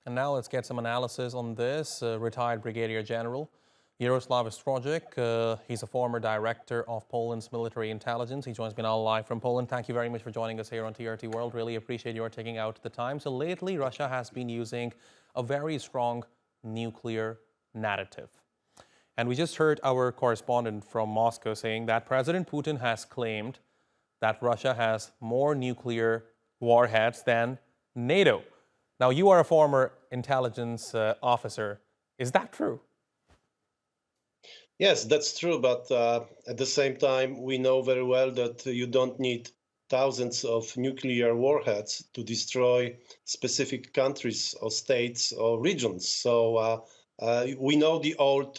And now let's get some analysis on this. Retired Brigadier General Jaroslaw Strozyk, he's a former director of Poland's military intelligence. He joins me now live from Poland. Thank you very much for joining us here on TRT World. Really appreciate your taking out the time. So lately, Russia has been using a very strong nuclear narrative. And we just heard our correspondent from Moscow saying that President Putin has claimed that Russia has more nuclear warheads than NATO. Now, you are a former intelligence officer. Is that true? Yes, that's true. But at the same time, we know very well that you don't need thousands of nuclear warheads to destroy specific countries or states or regions. So we know the old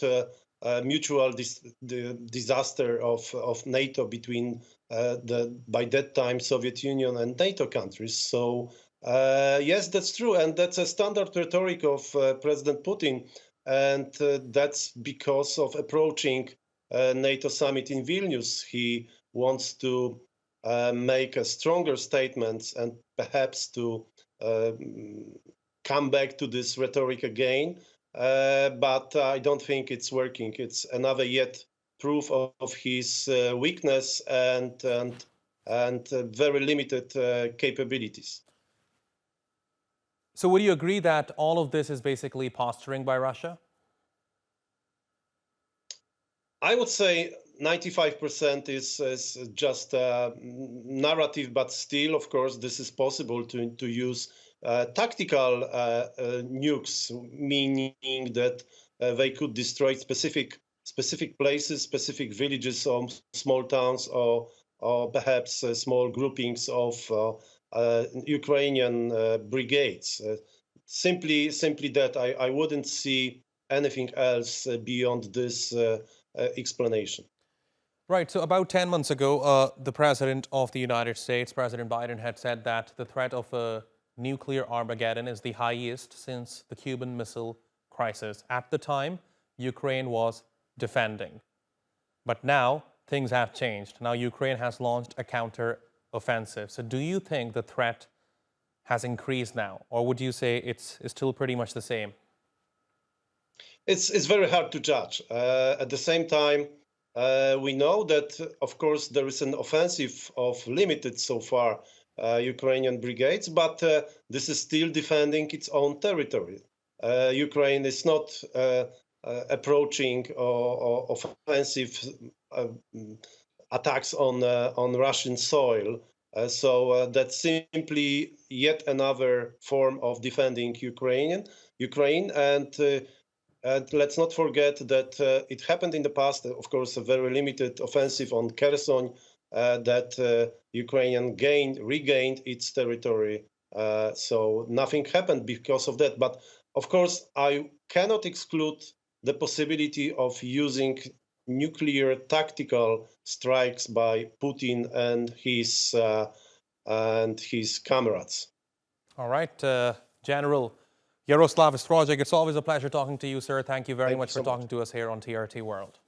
mutual disaster of NATO between by that time Soviet Union and NATO countries. So yes, that's true, and that's a standard rhetoric of President Putin, and that's because of approaching NATO summit in Vilnius. He wants to make a stronger statements and perhaps to come back to this rhetoric again. But I don't think it's working. It's another yet proof of his weakness and very limited capabilities. So would you agree that all of this is basically posturing by Russia? I would say 95% is just narrative, but still, of course, this is possible to use tactical nukes, meaning that they could destroy specific places, specific villages or small towns, or perhaps small groupings of Ukrainian brigades. Simply that I wouldn't see anything else beyond this explanation. Right. So about 10 months ago, the President of the United States, President Biden, had said that the threat of a nuclear Armageddon is the highest since the Cuban Missile Crisis. At the time, Ukraine was defending. But now things have changed. Now Ukraine has launched a counter-offensive. So do you think the threat has increased now? Or would you say it's still pretty much the same? It's very hard to judge. At the same time, we know that, of course, there is an offensive of limited so far Ukrainian brigades, but this is still defending its own territory. Ukraine is not approaching or offensive attacks on Russian soil. So that's simply yet another form of defending Ukraine. And let's not forget that it happened in the past, of course, a very limited offensive on Kherson, that Ukraine regained its territory. So nothing happened because of that. But of course, I cannot exclude the possibility of using nuclear tactical strikes by Putin and his comrades. All right, General Jaroslaw Strozyk, it's always a pleasure talking to you, sir. Thank you very much for talking to us here on TRT World.